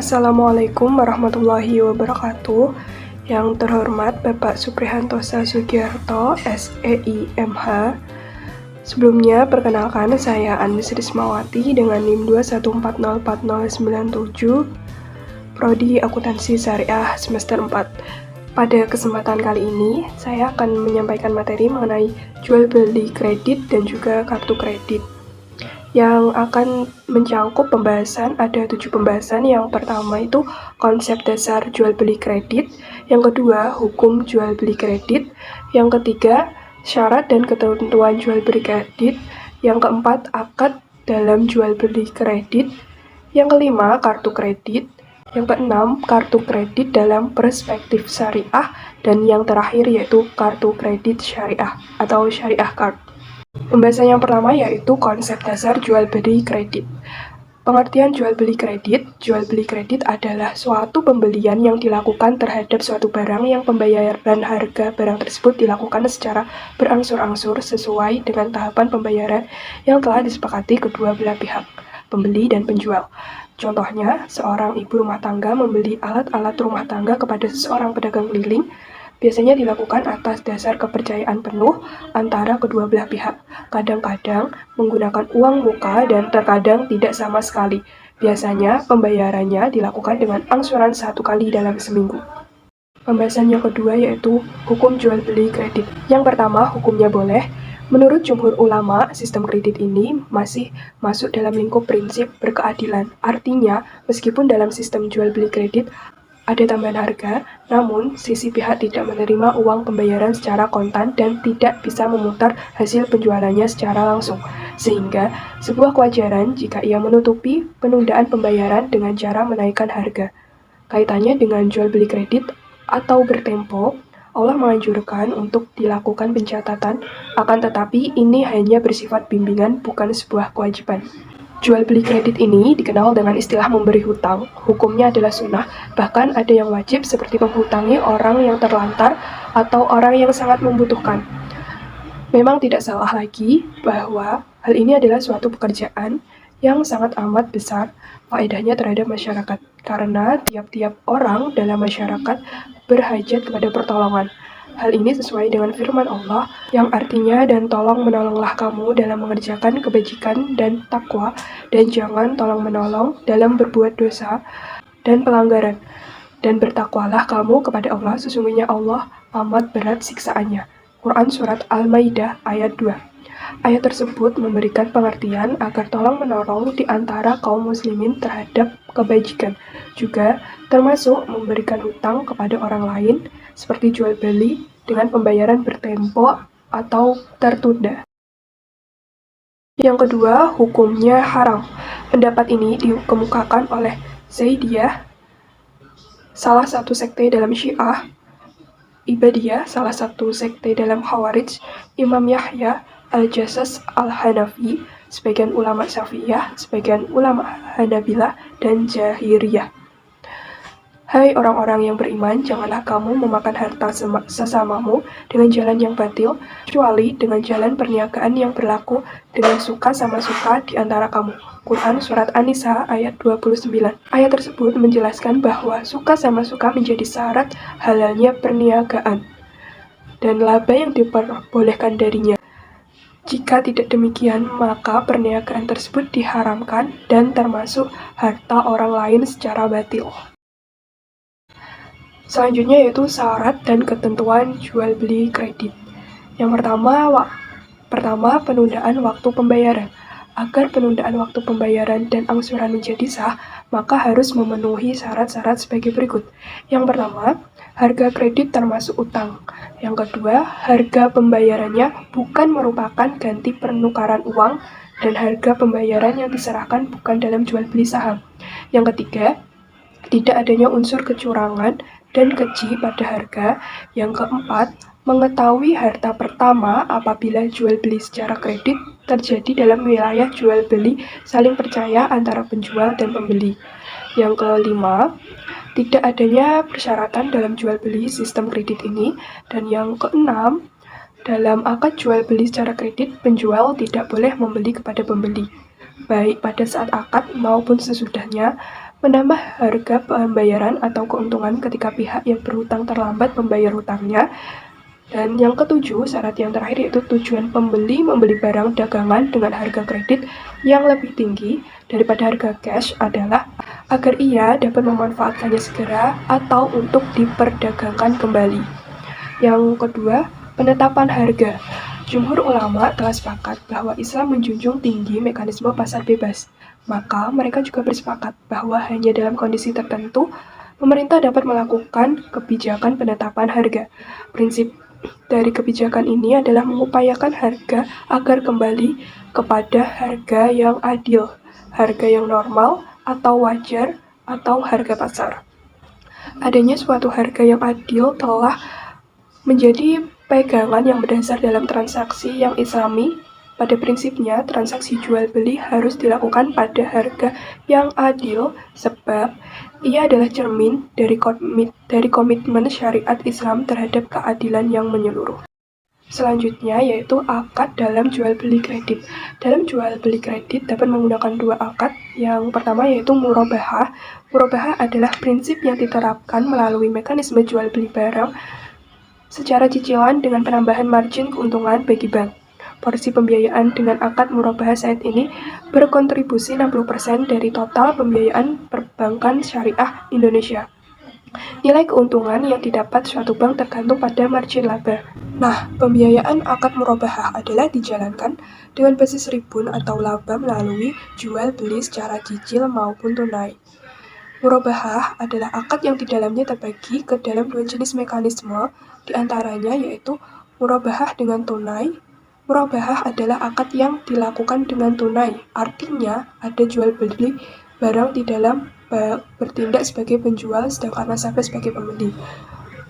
Assalamualaikum warahmatullahi wabarakatuh. Yang terhormat Bapak Suprihantosa Sugiarto, SEIMH. Sebelumnya, perkenalkan saya Anis Rismawati dengan NIM 214040997, Prodi Akuntansi Syariah semester 4. Pada kesempatan kali ini, saya akan menyampaikan materi mengenai jual beli kredit dan juga kartu kredit. Yang akan mencangkup pembahasan, ada 7 pembahasan. Yang pertama itu konsep dasar jual beli kredit, yang kedua hukum jual beli kredit, yang ketiga syarat dan ketentuan jual beli kredit, yang keempat akad dalam jual beli kredit, yang kelima kartu kredit, yang keenam kartu kredit dalam perspektif syariah, dan yang terakhir yaitu kartu kredit syariah atau syariah card. Pembahasan yang pertama yaitu konsep dasar jual beli kredit. Pengertian jual beli kredit. Jual beli kredit adalah suatu pembelian yang dilakukan terhadap suatu barang yang pembayaran harga barang tersebut dilakukan secara berangsur-angsur sesuai dengan tahapan pembayaran yang telah disepakati kedua belah pihak, pembeli dan penjual. Contohnya, seorang ibu rumah tangga membeli alat-alat rumah tangga kepada seseorang pedagang keliling. Biasanya dilakukan atas dasar kepercayaan penuh antara kedua belah pihak, kadang-kadang menggunakan uang muka dan terkadang tidak sama sekali. Biasanya pembayarannya dilakukan dengan angsuran 1 kali dalam seminggu. Pembahasan yang kedua yaitu hukum jual beli kredit. Yang pertama, hukumnya boleh. Menurut jumhur ulama, sistem kredit ini masih masuk dalam lingkup prinsip berkeadilan. Artinya, meskipun dalam sistem jual beli kredit ada tambahan harga, namun sisi pihak tidak menerima uang pembayaran secara kontan dan tidak bisa memutar hasil penjualannya secara langsung, sehingga sebuah kewajaran jika ia menutupi penundaan pembayaran dengan cara menaikkan harga. Kaitannya dengan jual beli kredit atau bertempo, Allah menganjurkan untuk dilakukan pencatatan, akan tetapi ini hanya bersifat bimbingan, bukan sebuah kewajiban. Jual beli kredit ini dikenal dengan istilah memberi hutang. Hukumnya adalah sunnah, bahkan ada yang wajib seperti menghutangi orang yang terlantar atau orang yang sangat membutuhkan. Memang tidak salah lagi bahwa hal ini adalah suatu pekerjaan yang sangat amat besar faedahnya terhadap masyarakat, karena tiap-tiap orang dalam masyarakat berhajat kepada pertolongan. Hal ini sesuai dengan firman Allah yang artinya, dan tolong menolonglah kamu dalam mengerjakan kebajikan dan takwa, dan jangan tolong menolong dalam berbuat dosa dan pelanggaran. Dan bertakwalah kamu kepada Allah, sesungguhnya Allah amat berat siksaannya. Quran Surat Al-Maidah ayat 2. Ayat tersebut memberikan pengertian agar tolong-menolong di antara kaum muslimin terhadap kebajikan, juga termasuk memberikan hutang kepada orang lain, seperti jual beli dengan pembayaran bertempo atau tertunda. Yang kedua, hukumnya haram. Pendapat ini dikemukakan oleh Zaidiyah, salah satu sekte dalam Syiah, Ibadiyah, salah satu sekte dalam Khawarij, Imam Yahya Al-Jassas Al-Hanafi, sebagian ulama Syafi'iyah, sebagian ulama Hanabilah, dan Zahiriyah. Hai orang-orang yang beriman, janganlah kamu memakan harta sesamamu dengan jalan yang batil, kecuali dengan jalan perniagaan yang berlaku dengan suka sama suka di antara kamu. Quran Surat An-Nisa ayat 29. Ayat tersebut menjelaskan bahwa suka sama suka menjadi syarat halalnya perniagaan dan laba yang diperbolehkan darinya. Jika tidak demikian, maka perniagaan tersebut diharamkan dan termasuk harta orang lain secara batil. Selanjutnya yaitu syarat dan ketentuan jual beli kredit. Yang pertama, penundaan waktu pembayaran. Agar penundaan waktu pembayaran dan angsuran menjadi sah, maka harus memenuhi syarat-syarat sebagai berikut. Yang pertama, harga kredit termasuk utang. Yang kedua, harga pembayarannya bukan merupakan ganti penukaran uang, dan harga pembayaran yang diserahkan bukan dalam jual beli saham. Yang ketiga, tidak adanya unsur kecurangan dan keji pada harga. Yang keempat, mengetahui harta pertama apabila jual beli secara kredit terjadi dalam wilayah jual beli saling percaya antara penjual dan pembeli. Yang kelima, tidak adanya persyaratan dalam jual beli sistem kredit ini. Dan yang keenam, dalam akad jual beli secara kredit, penjual tidak boleh membeli kepada pembeli, baik pada saat akad maupun sesudahnya, menambah harga pembayaran atau keuntungan ketika pihak yang berhutang terlambat membayar hutangnya. Dan yang ketujuh, syarat yang terakhir yaitu tujuan pembeli membeli barang dagangan dengan harga kredit yang lebih tinggi daripada harga cash adalah agar ia dapat memanfaatkannya segera atau untuk diperdagangkan kembali. Yang kedua, penetapan harga. Jumhur ulama telah sepakat bahwa Islam menjunjung tinggi mekanisme pasar bebas. Maka mereka juga bersepakat bahwa hanya dalam kondisi tertentu pemerintah dapat melakukan kebijakan penetapan harga. Prinsip dari kebijakan ini adalah mengupayakan harga agar kembali kepada harga yang adil, harga yang normal atau wajar, atau harga pasar. Adanya suatu harga yang adil telah menjadi pegangan yang berdasar dalam transaksi yang islami. Pada prinsipnya, transaksi jual beli harus dilakukan pada harga yang adil sebab ia adalah cermin dari komitmen syariat Islam terhadap keadilan yang menyeluruh. Selanjutnya yaitu akad dalam jual beli kredit. Dalam jual beli kredit dapat menggunakan dua akad. Yang pertama yaitu murabahah. Murabahah adalah prinsip yang diterapkan melalui mekanisme jual beli barang secara cicilan dengan penambahan margin keuntungan bagi bank. Porsi pembiayaan dengan akad murabahah saat ini berkontribusi 60% dari total pembiayaan perbankan syariah Indonesia. Nilai keuntungan yang didapat suatu bank tergantung pada margin laba. Nah, pembiayaan akad murabahah adalah dijalankan dengan basis ribun atau laba melalui jual beli secara cicil maupun tunai. Murabahah adalah akad yang di dalamnya terbagi ke dalam dua jenis mekanisme, di antaranya yaitu murabahah dengan tunai. Murabahah adalah akad yang dilakukan dengan tunai, artinya ada jual beli barang di dalam bertindak sebagai penjual sedangkan nasabah sebagai pembeli.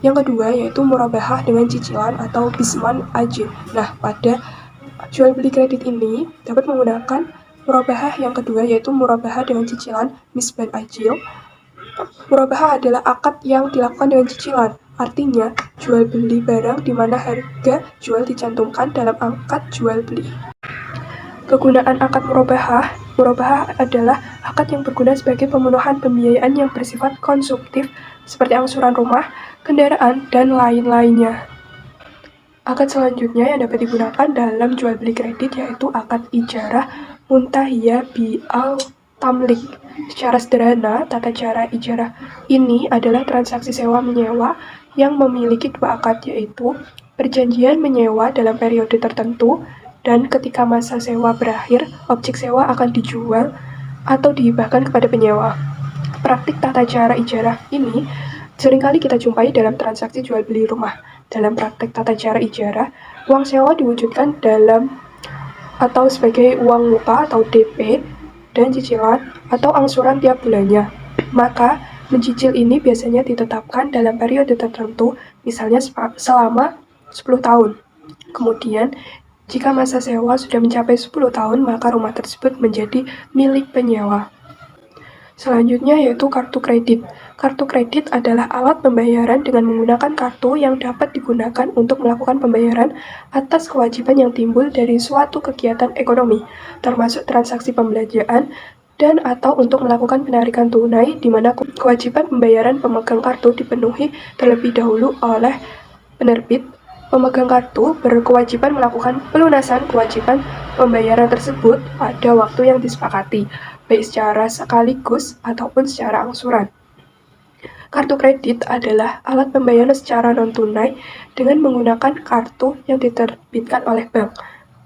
Yang kedua yaitu murabahah dengan cicilan atau bisman ajil. Nah, pada jual beli kredit ini dapat menggunakan murabahah yang kedua yaitu murabahah dengan cicilan misban ajil. Murabahah adalah akad yang dilakukan dengan cicilan, artinya jual beli barang di mana harga jual dicantumkan dalam akad jual beli. Kegunaan akad murabahah. Murabahah adalah akad yang berguna sebagai pemenuhan pembiayaan yang bersifat konsumtif seperti angsuran rumah, kendaraan, dan lain-lainnya. Akad selanjutnya yang dapat digunakan dalam jual beli kredit yaitu akad ijarah muntahiyah bi'al tamlik. Secara sederhana, tata cara ijarah ini adalah transaksi sewa-menyewa yang memiliki dua akad yaitu perjanjian menyewa dalam periode tertentu dan ketika masa sewa berakhir, objek sewa akan dijual atau dihibahkan kepada penyewa. Praktik tata cara ijarah ini seringkali kita jumpai dalam transaksi jual beli rumah. Dalam praktik tata cara ijarah, uang sewa diwujudkan dalam atau sebagai uang muka atau DP dan cicilan atau angsuran tiap bulannya. Maka mencicil ini biasanya ditetapkan dalam periode tertentu, misalnya selama 10 tahun. Kemudian, jika masa sewa sudah mencapai 10 tahun, maka rumah tersebut menjadi milik penyewa. Selanjutnya yaitu kartu kredit. Kartu kredit adalah alat pembayaran dengan menggunakan kartu yang dapat digunakan untuk melakukan pembayaran atas kewajiban yang timbul dari suatu kegiatan ekonomi, termasuk transaksi pembelanjaan dan atau untuk melakukan penarikan tunai di mana kewajiban pembayaran pemegang kartu dipenuhi terlebih dahulu oleh penerbit. Pemegang kartu berkewajiban melakukan pelunasan kewajiban pembayaran tersebut pada waktu yang disepakati, baik secara sekaligus ataupun secara angsuran. Kartu kredit adalah alat pembayaran secara non-tunai dengan menggunakan kartu yang diterbitkan oleh bank.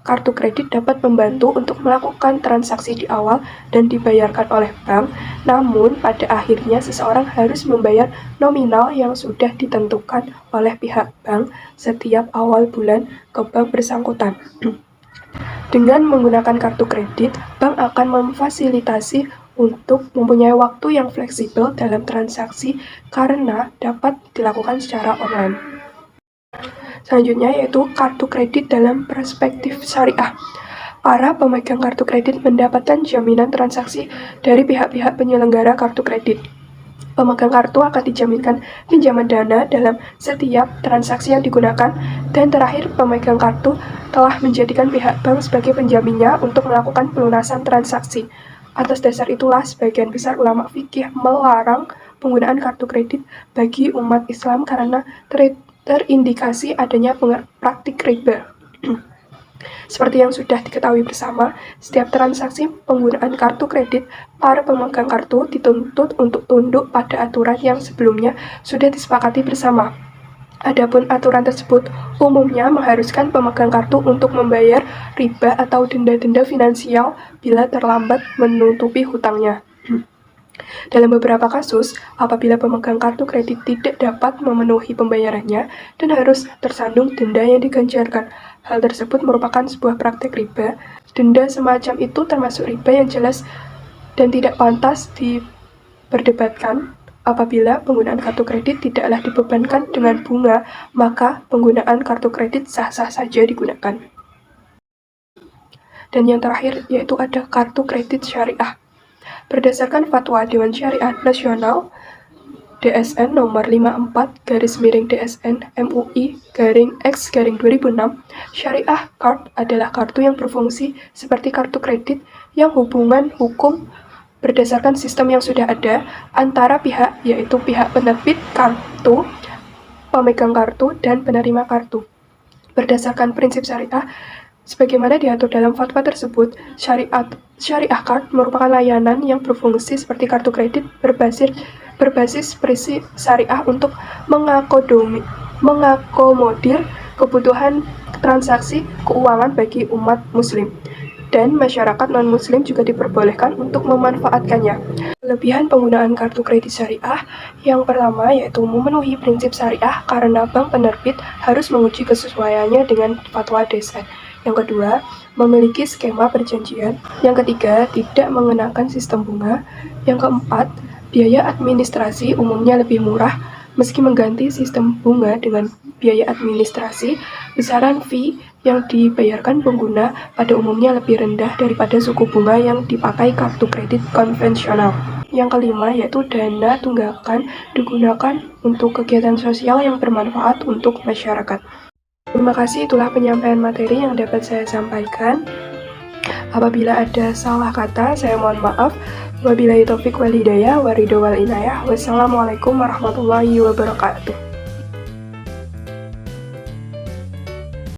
Kartu kredit dapat membantu untuk melakukan transaksi di awal dan dibayarkan oleh bank, namun pada akhirnya seseorang harus membayar nominal yang sudah ditentukan oleh pihak bank setiap awal bulan ke bank bersangkutan. Dengan menggunakan kartu kredit, bank akan memfasilitasi untuk mempunyai waktu yang fleksibel dalam transaksi karena dapat dilakukan secara online. Selanjutnya yaitu kartu kredit dalam perspektif syariah. Para pemegang kartu kredit mendapatkan jaminan transaksi dari pihak-pihak penyelenggara kartu kredit. Pemegang kartu akan dijaminkan pinjaman dana dalam setiap transaksi yang digunakan, dan terakhir pemegang kartu telah menjadikan pihak bank sebagai penjaminnya untuk melakukan pelunasan transaksi. Atas dasar itulah sebagian besar ulama fikih melarang penggunaan kartu kredit bagi umat Islam karena terindikasi adanya praktik riba. Seperti yang sudah diketahui bersama, setiap transaksi penggunaan kartu kredit, para pemegang kartu dituntut untuk tunduk pada aturan yang sebelumnya sudah disepakati bersama. Adapun aturan tersebut umumnya mengharuskan pemegang kartu untuk membayar riba atau denda-denda finansial bila terlambat menutupi hutangnya. Dalam beberapa kasus, apabila pemegang kartu kredit tidak dapat memenuhi pembayarannya dan harus tersandung denda yang diganjarkan, hal tersebut merupakan sebuah praktek riba. Denda semacam itu termasuk riba yang jelas dan tidak pantas diperdebatkan. Apabila penggunaan kartu kredit tidaklah dibebankan dengan bunga, maka penggunaan kartu kredit sah-sah saja digunakan. Dan yang terakhir yaitu ada kartu kredit syariah. Berdasarkan Fatwa Dewan Syariah Nasional DSN nomor 54/DSN MUI/X/2006, Syariah Card adalah kartu yang berfungsi seperti kartu kredit yang hubungan hukum berdasarkan sistem yang sudah ada antara pihak, yaitu pihak penerbit kartu, pemegang kartu, dan penerima kartu. Berdasarkan prinsip syariah, sebagaimana diatur dalam fatwa tersebut, Syariah Card merupakan layanan yang berfungsi seperti kartu kredit berbasis prinsip syariah untuk mengakomodir kebutuhan transaksi keuangan bagi umat muslim. Dan masyarakat non-muslim juga diperbolehkan untuk memanfaatkannya. Kelebihan penggunaan kartu kredit syariah yang pertama yaitu memenuhi prinsip syariah karena bank penerbit harus menguji kesesuaiannya dengan fatwa DSN. Yang kedua, memiliki skema perjanjian. Yang ketiga, tidak mengenakan sistem bunga. Yang keempat, biaya administrasi umumnya lebih murah meski mengganti sistem bunga dengan biaya administrasi. Besaran fee yang dibayarkan pengguna pada umumnya lebih rendah daripada suku bunga yang dipakai kartu kredit konvensional. Yang kelima yaitu dana tunggakan digunakan untuk kegiatan sosial yang bermanfaat untuk masyarakat. Terima kasih, itulah penyampaian materi yang dapat saya sampaikan. Apabila ada salah kata, saya mohon maaf. Wabillahi taufik wal hidayah, waridho wal inayah. Wassalamualaikum warahmatullahi wabarakatuh.